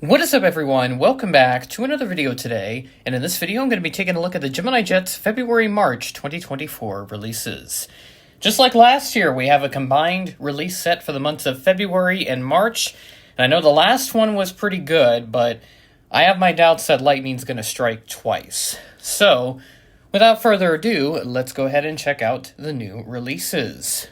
What is up, everyone? Welcome back to another video today, and in this video I'm going to be taking a look at the Gemini Jets February-March 2024 releases. Just like last year, we have a combined release set for the months of February and March, and I know the last one was pretty good, but I have my doubts that lightning's going to strike twice. So, without further ado, let's go ahead and check out the new releases.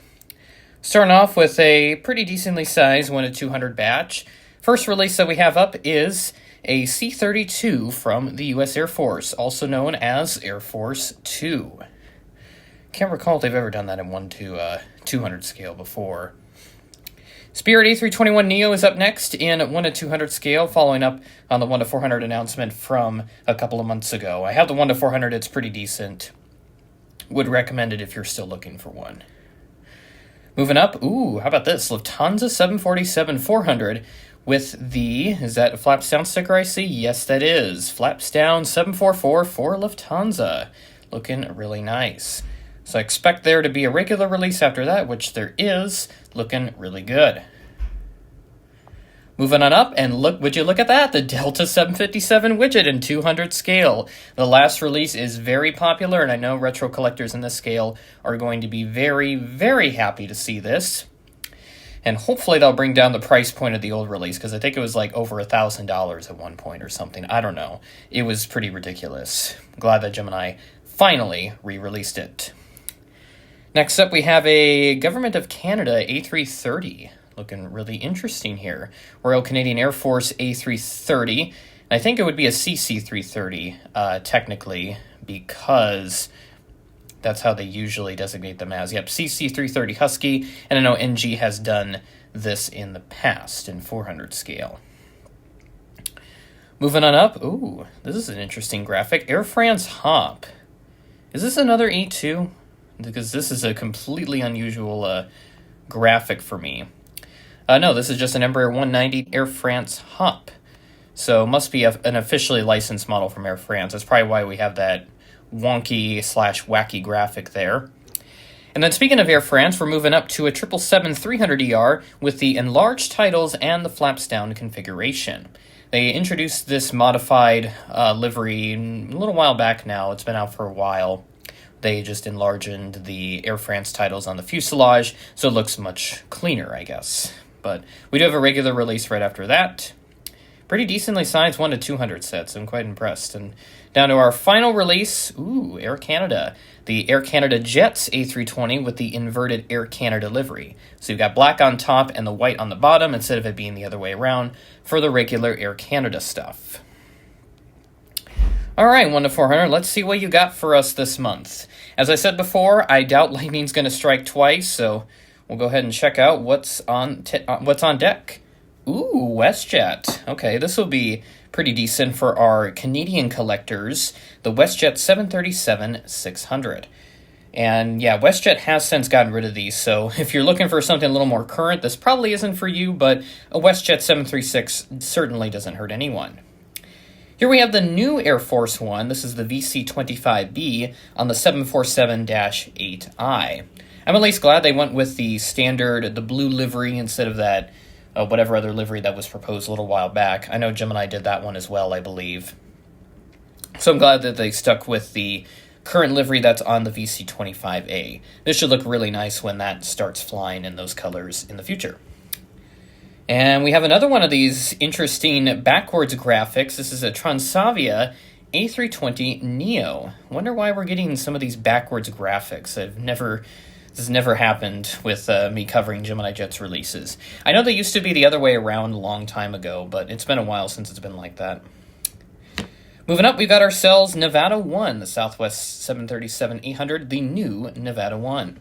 Starting off with a pretty decently sized 1-200 batch. First release that we have up is a C-32 from the U.S. Air Force, also known as Air Force 2. Can't recall if they've ever done that in 1-200 scale before. Spirit A321neo is up next in 1-200 scale, following up on the 1-400 announcement from a couple of months ago. I have the 1-400, it's pretty decent. Would recommend it if you're still looking for one. Moving up, how about this? Lufthansa 747-400 with the, is that a flaps down sticker I see? Yes, that is. Flaps down 744 for Lufthansa. Looking really nice. So I expect there to be a regular release after that, which there is. Looking really good. Moving on up, and would you look at that? The Delta 757 widget in 200 scale. The last release is very popular, and I know retro collectors in this scale are going to be very, very happy to see this. And hopefully they'll bring down the price point of the old release, because I think it was like over $1,000 at one point or something. I don't know. It was pretty ridiculous. I'm glad that Gemini finally re-released it. Next up, we have a Government of Canada A330. Looking really interesting here. Royal Canadian Air Force A330. I think it would be a CC330, technically, because that's how they usually designate them as. Yep, CC330 Husky, and I know NG has done this in the past in 400 scale. Moving on up, this is an interesting graphic. Air France Hop. Is this another E2? Because this is a completely unusual graphic for me. No, this is just an Embraer 190 Air France Hop. So must be an officially licensed model from Air France. That's probably why we have that wonky/wacky graphic there. And then speaking of Air France, we're moving up to a 777-300ER with the enlarged titles and the flaps down configuration. They introduced this modified livery a little while back now. It's been out for a while. They just enlarged the Air France titles on the fuselage, so it looks much cleaner, I guess. But we do have a regular release right after that. Pretty decently sized 1-200 sets. I'm quite impressed. And down to our final release, Air Canada. The Air Canada Jets A320 with the inverted Air Canada livery. So you've got black on top and the white on the bottom instead of it being the other way around for the regular Air Canada stuff. All right, 1-400, let's see what you got for us this month. As I said before, I doubt lightning's going to strike twice, so we'll go ahead and check out what's on deck. WestJet. Okay, this will be pretty decent for our Canadian collectors. The WestJet 737-600. And yeah, WestJet has since gotten rid of these, so if you're looking for something a little more current, this probably isn't for you, but a WestJet 736 certainly doesn't hurt anyone. Here we have the new Air Force One. This is the VC-25B on the 747-8I. I'm at least glad they went with the standard, the blue livery, instead of that whatever other livery that was proposed a little while back. I know Gemini did that one as well, I believe. So I'm glad that they stuck with the current livery that's on the VC-25A. This should look really nice when that starts flying in those colors in the future. And we have another one of these interesting backwards graphics. This is a Transavia A320neo. Wonder why we're getting some of these backwards graphics. This has never happened with me covering Gemini Jets releases. I know they used to be the other way around a long time ago, but it's been a while since it's been like that. Moving up, we've got ourselves Nevada 1, the Southwest 737-800, the new Nevada 1.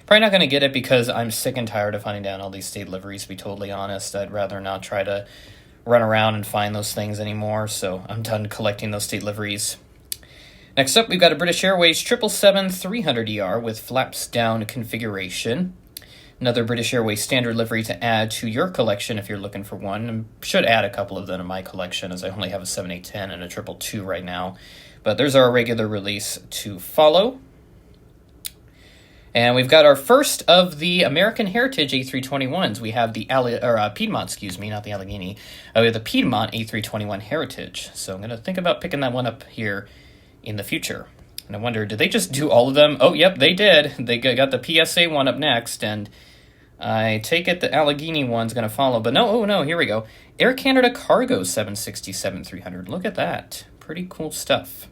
Probably not going to get it because I'm sick and tired of hunting down all these state liveries, to be totally honest. I'd rather not try to run around and find those things anymore, so I'm done collecting those state liveries. Next up, we've got a British Airways 777-300ER with flaps down configuration. Another British Airways standard livery to add to your collection if you're looking for one. I should add a couple of them to my collection as I only have a 7810 and a 222 right now. But there's our regular release to follow. And we've got our first of the American Heritage A321s. We have the Piedmont, excuse me, not the Allegheny. We have the Piedmont A321 Heritage. So I'm going to think about picking that one up here in the future. And I wonder, did they just do all of them? Oh, yep, they did. They got the PSA one up next, and I take it the Allegheny one's going to follow. But no, oh no, here we go. Air Canada Cargo 767-300. Look at that. Pretty cool stuff.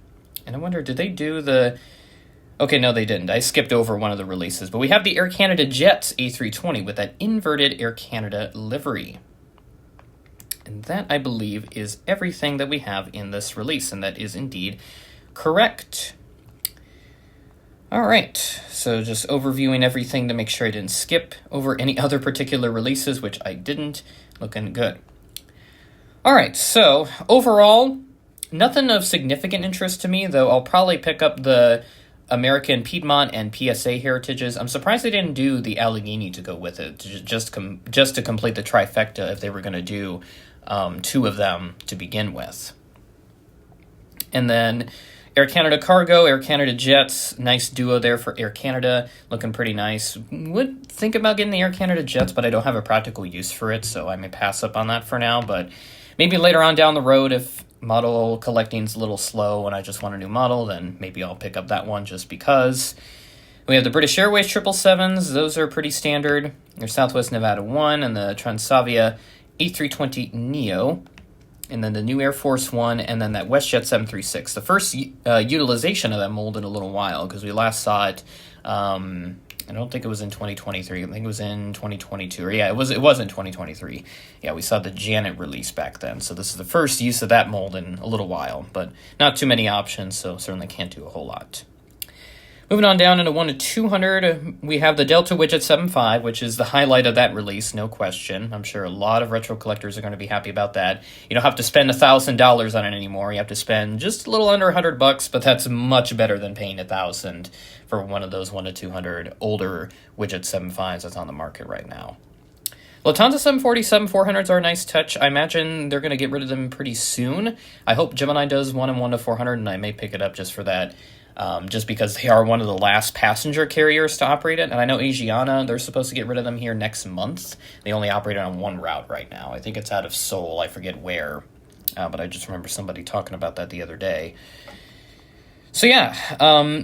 And I wonder, did they do the... Okay, no, they didn't. I skipped over one of the releases. But we have the Air Canada Jets A320 with that inverted Air Canada livery. And that, I believe, is everything that we have in this release. And that is indeed correct. All right, so just overviewing everything to make sure I didn't skip over any other particular releases, which I didn't. Looking good. All right, so overall, nothing of significant interest to me, though I'll probably pick up the American Piedmont and PSA Heritages. I'm surprised they didn't do the Allegheny to go with it, just to complete the trifecta if they were going to do two of them to begin with. And then Air Canada Cargo, Air Canada Jets, nice duo there for Air Canada, looking pretty nice. Would think about getting the Air Canada Jets, but I don't have a practical use for it, so I may pass up on that for now, but maybe later on down the road if model collecting's a little slow and I just want a new model, then maybe I'll pick up that one just because. We have the British Airways 777s. Those are pretty standard. Your Southwest Nevada 1 and the Transavia A320neo. And then the new Air Force One, and then that WestJet 736. The first utilization of that mold in a little while, because we last saw it, I don't think it was in 2023. I think it was in 2022. Or yeah, it was in 2023. Yeah, we saw the Janet release back then. So this is the first use of that mold in a little while, but not too many options, so certainly can't do a whole lot. Moving on down into 1 to 200, we have the Delta Widget 75, which is the highlight of that release, no question. I'm sure a lot of retro collectors are going to be happy about that. You don't have to spend $1,000 on it anymore. You have to spend just a little under $100, but that's much better than paying $1,000 for one of those 1 to 200 older Widget 75s that's on the market right now. Lufthansa 747-400s are a nice touch. I imagine they're going to get rid of them pretty soon. I hope Gemini does one and 1 to 400, and I may pick it up just for that. Just because they are one of the last passenger carriers to operate it. And I know Asiana, they're supposed to get rid of them here next month. They only operate it on one route right now. I think it's out of Seoul. I forget where. But I just remember somebody talking about that the other day. So yeah,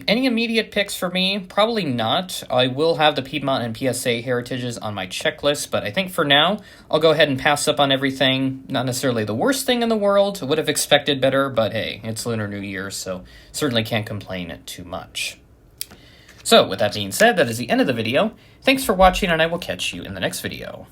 any immediate picks for me? Probably not. I will have the Piedmont and PSA Heritages on my checklist, but I think for now, I'll go ahead and pass up on everything. Not necessarily the worst thing in the world. Would have expected better, but hey, it's Lunar New Year, so certainly can't complain too much. So with that being said, that is the end of the video. Thanks for watching, and I will catch you in the next video.